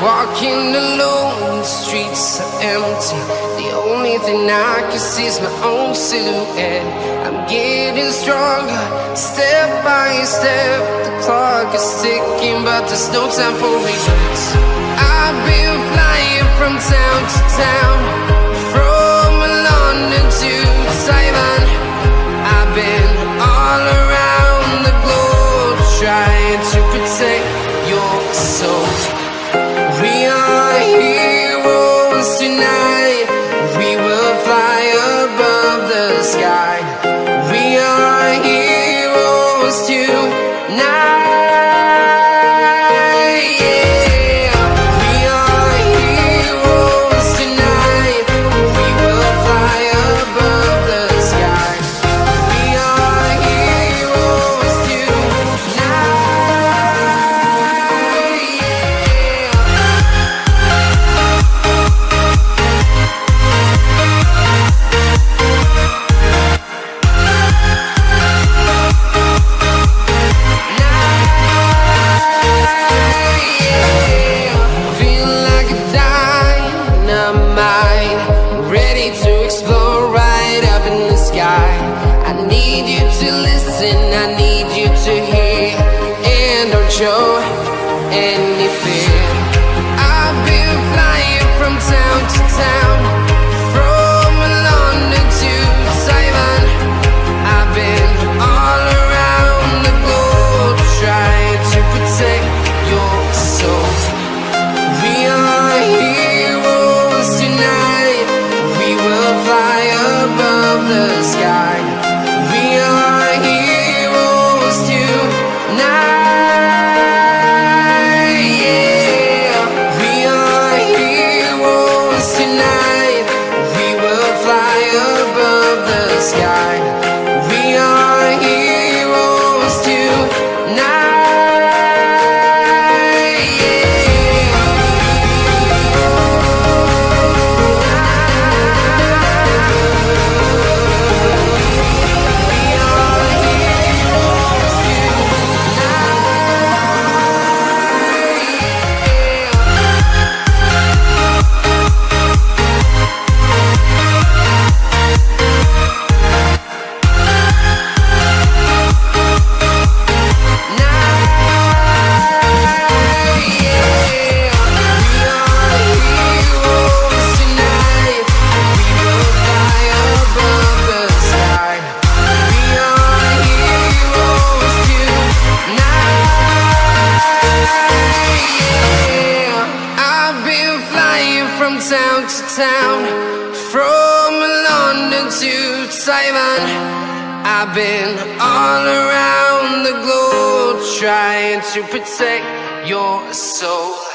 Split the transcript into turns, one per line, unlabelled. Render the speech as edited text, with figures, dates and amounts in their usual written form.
Walking alone, the streets are empty. The only thing I can see is my own silhouette. I'm getting stronger, step by step. The clock is ticking, but there's no time for regrets. I've been flying from town to town, from London to Taiwan. I've been all around the globe, trying to protect your soul. We are heroes tonight. We will fly above the sky. We are heroes tonight. Yeah. We are heroes tonight. We will fly above the sky. We are heroes tonight. I need you to hear and don't show any fear. I've been flying from town to town, from London to Taiwan. I've been all around the globe, trying to protect your soul. We are heroes tonight. We will fly above the sky. We are heroes tonight. Yeah. We are heroes tonight. We will fly above the sky. We are heroes tonight. From town to town, from London to Taiwan. I've been all around the globe, trying to protect your soul.